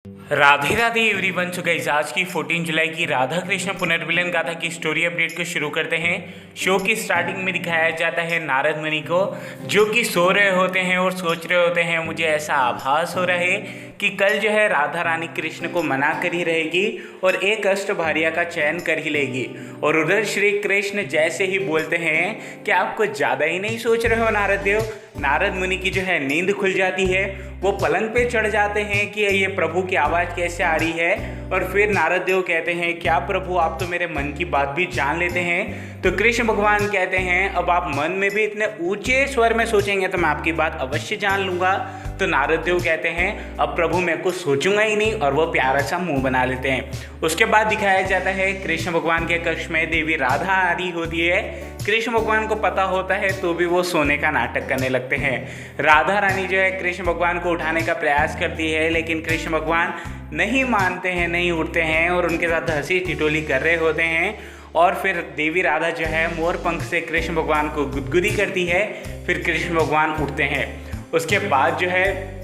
Radhe Radhe everyone. So guys, आज की 14 जुलाई की राधा कृष्ण पुनर्मिलन गाथा की स्टोरी अपडेट को शुरू करते हैं। शो की स्टार्टिंग में दिखाया जाता है नारद मुनि को, जो कि सो रहे होते हैं और सोच रहे होते हैं, मुझे ऐसा आभास हो रहा है कि कल जो है राधा रानी कृष्ण को मना कर ही रहेगी और एक अष्टभार्या का चयन कर ही लेगी। और उधर श्री कृष्ण जैसे ही बोलते हैं कि आप कुछ ज़्यादा ही नहीं सोच रहे हो नारद देव। नारद मुनि की जो है नींद खुल जाती है, वो पलंग पे चढ़ जाते हैं कि ये प्रभु की आवाज़ कैसे आ रही है। और फिर नारद देव कहते हैं, क्या प्रभु आप तो मेरे मन की बात भी जान लेते हैं। तो कृष्ण भगवान कहते हैं, अब आप मन में भी इतने ऊंचे स्वर में सोचेंगे तो मैं आपकी बात अवश्य जान लूँगा। तो नारद देव कहते हैं, अब प्रभु मैं कुछ सोचूंगा ही नहीं, और वो प्यारा सा मुंह बना लेते हैं। उसके बाद दिखाया जाता है कृष्ण भगवान के कक्ष में देवी राधा आ रही होती है। कृष्ण भगवान को पता होता है तो भी वो सोने का नाटक करने लगते हैं। राधा रानी जो है कृष्ण भगवान को उठाने का प्रयास करती है, लेकिन कृष्ण भगवान नहीं मानते हैं, नहीं उठते हैं और उनके साथ हंसी ठिठोली कर रहे होते हैं। और फिर देवी राधा जो है मोर पंख से कृष्ण भगवान को गुदगुदी करती है। फिर कृष्ण भगवान उठते हैं। उसके बाद जो है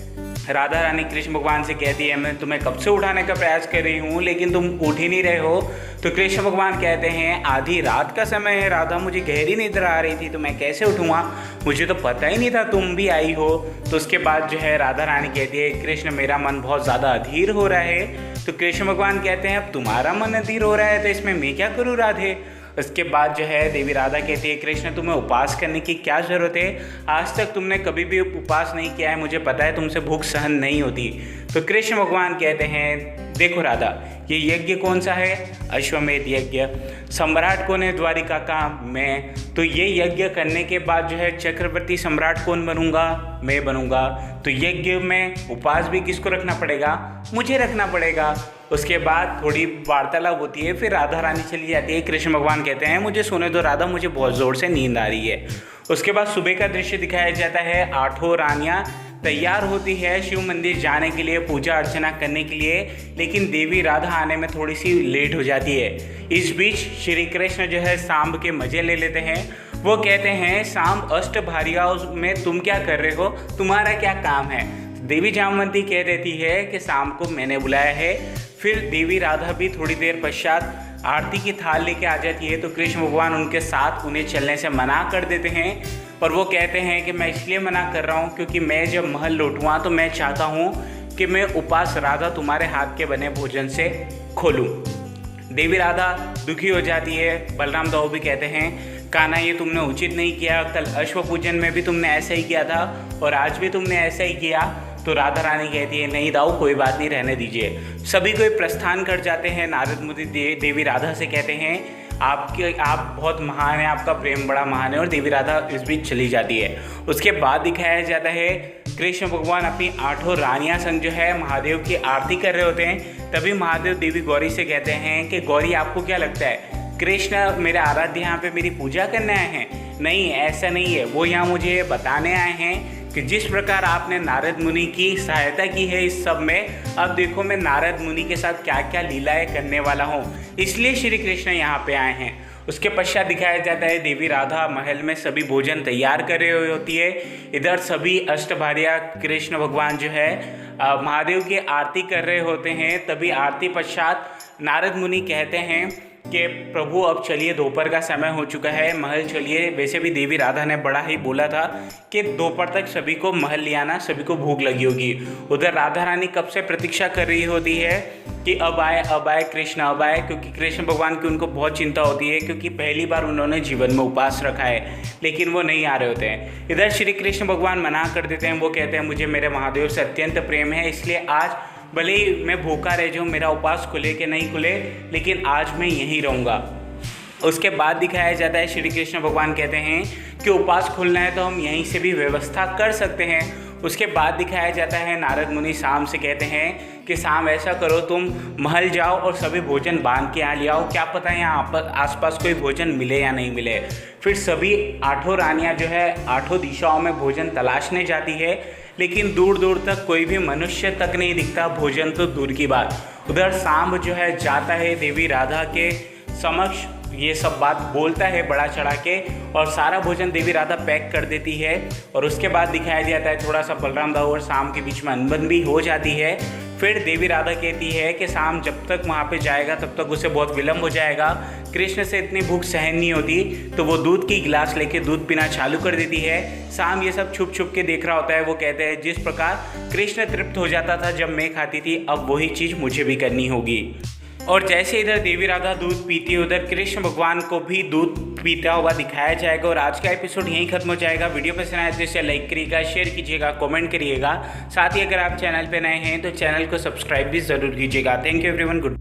राधा रानी कृष्ण भगवान से कहती है, मैं तुम्हें कब से उठाने का प्रयास कर रही हूँ लेकिन तुम उठ ही नहीं रहे हो। तो कृष्ण भगवान कहते हैं, आधी रात का समय है राधा, मुझे गहरी नींद आ रही थी तो मैं कैसे उठूँगा, मुझे तो पता ही नहीं था तुम भी आई हो। तो उसके बाद जो है राधा रानी कहती है, कृष्ण मेरा मन बहुत ज़्यादा अधीर हो रहा है। तो कृष्ण भगवान कहते हैं, अब तुम्हारा मन अधीर हो रहा है तो इसमें मैं क्या करूँ राधे। उसके बाद जो है देवी राधा कहती है, कृष्ण तुम्हें उपवास करने की क्या ज़रूरत है, आज तक तुमने कभी भी उपवास नहीं किया है, मुझे पता है तुमसे भूख सहन नहीं होती। तो कृष्ण भगवान कहते हैं, देखो राधा, ये यज्ञ कौन सा है, अश्वमेध यज्ञ। सम्राट कौन है द्वारिका का, मैं। तो ये यज्ञ करने के बाद जो है चक्रवर्ती सम्राट कौन बनूंगा, मैं बनूंगा। तो यज्ञ में उपवास भी किसको रखना पड़ेगा, मुझे रखना पड़ेगा। उसके बाद थोड़ी वार्तालाप होती है, फिर राधा रानी चली जाती है। कृष्ण भगवान कहते हैं, मुझे सोने दो राधा, मुझे बहुत ज़ोर से नींद आ रही है। उसके बाद सुबह का दृश्य दिखाया जाता है। 8 रानियाँ तैयार होती है शिव मंदिर जाने के लिए, पूजा अर्चना करने के लिए, लेकिन देवी राधा आने में थोड़ी सी लेट हो जाती है। इस बीच श्री कृष्ण जो है सांब के मज़े ले लेते हैं। वो कहते हैं, सांब अष्टभार्या में तुम क्या कर रहे हो, तुम्हारा क्या काम है। देवी जामवंती कह देती है कि सांब को मैंने बुलाया है। फिर देवी राधा भी थोड़ी देर पश्चात आरती की थाल लेके आ जाती है। तो कृष्ण भगवान उनके साथ उन्हें चलने से मना कर देते हैं। और वो कहते हैं कि मैं इसलिए मना कर रहा हूँ क्योंकि मैं जब महल लौटूँगा तो मैं चाहता हूँ कि मैं उपास राधा तुम्हारे हाथ के बने भोजन से खोलूँ। देवी राधा दुखी हो जाती है। बलराम दाऊ भी कहते हैं, कान्हा ये तुमने उचित नहीं किया, कल अश्व पूजन में भी तुमने ऐसा ही किया था और आज भी तुमने ऐसा ही किया। तो राधा रानी कहती है, नहीं दाऊ कोई बात नहीं, रहने दीजिए। सभी कोई प्रस्थान कर जाते हैं। नारद मुनि देवी राधा से कहते हैं, आप बहुत महान हैं, आपका प्रेम बड़ा महान है। और देवी राधा इस बीच चली जाती है। उसके बाद दिखाया जाता है कृष्ण भगवान अपनी 8 रानियां संग जो है महादेव की आरती कर रहे होते हैं। तभी महादेव देवी गौरी से कहते हैं कि गौरी आपको क्या लगता है, कृष्ण मेरे आराध्य यहाँ पे मेरी पूजा करने आए हैं? नहीं, ऐसा नहीं है। वो यहाँ मुझे बताने आए हैं कि जिस प्रकार आपने नारद मुनि की सहायता की है इस सब में, अब देखो मैं नारद मुनि के साथ क्या क्या लीलाएं करने वाला हूँ, इसलिए श्री कृष्ण यहाँ पे आए हैं। उसके पश्चात दिखाया जाता है देवी राधा महल में सभी भोजन तैयार कर रही होती है। इधर सभी अष्टभार्या कृष्ण भगवान जो है महादेव की आरती कर रहे होते हैं। तभी आरती पश्चात नारद मुनि कहते हैं कि प्रभु अब चलिए, दोपहर का समय हो चुका है, महल चलिए। वैसे भी देवी राधा ने बड़ा ही बोला था कि दोपहर तक सभी को महल ले आना, सभी को भूख लगी होगी। उधर राधा रानी कब से प्रतीक्षा कर रही होती है कि अब आए कृष्ण, अब आए, क्योंकि कृष्ण भगवान की उनको बहुत चिंता होती है, क्योंकि पहली बार उन्होंने जीवन में उपवास रखा है, लेकिन वो नहीं आ रहे होते हैं। इधर श्री कृष्ण भगवान मना कर देते हैं। वो कहते हैं, मुझे मेरे महादेव से अत्यंत प्रेम है, इसलिए आज भले ही मैं भूखा रह जाऊँ, मेरा उपवास खुले कि नहीं खुले, लेकिन आज मैं यहीं रहूँगा। उसके बाद दिखाया जाता है श्री कृष्ण भगवान कहते हैं कि उपवास खुलना है तो हम यहीं से भी व्यवस्था कर सकते हैं। उसके बाद दिखाया जाता है नारद मुनि शाम से कहते हैं कि शाम ऐसा करो, तुम महल जाओ और सभी भोजन बांध के यहाँ ले आओ, क्या पता है यहाँ आसपास कोई भोजन मिले या नहीं मिले। फिर सभी 8 रानियाँ जो है 8 दिशाओं में भोजन तलाशने जाती है, लेकिन दूर दूर तक कोई भी मनुष्य तक नहीं दिखता, भोजन तो दूर की बात। उधर सांब जो है जाता है देवी राधा के समक्ष ये सब बात बोलता है बढ़ा चढ़ा के, और सारा भोजन देवी राधा पैक कर देती है। और उसके बाद दिखाया जाता है थोड़ा सा बलराम दाऊ और शाम के बीच में अनबन भी हो जाती है। फिर देवी राधा कहती है कि शाम जब तक वहाँ पे जाएगा तब तक उसे बहुत विलम्ब हो जाएगा, कृष्ण से इतनी भूख सहन नहीं होती, तो वो दूध की गिलास लेके दूध पीना चालू कर देती है। शाम ये सब छुप छुप के देख रहा होता है। वो कहते हैं जिस प्रकार कृष्ण तृप्त हो जाता था जब मैं खाती थी, अब वही चीज़ मुझे भी करनी होगी। और जैसे इधर देवी राधा दूध पीती है, उधर कृष्ण भगवान को भी दूध पीता हुआ दिखाया जाएगा। और आज का एपिसोड यहीं खत्म हो जाएगा। वीडियो पसंद आए तो इसे लाइक करिएगा, शेयर कीजिएगा, कमेंट करिएगा। साथ ही अगर आप चैनल पे नए हैं तो चैनल को सब्सक्राइब भी ज़रूर कीजिएगा। Thank you everyone, good.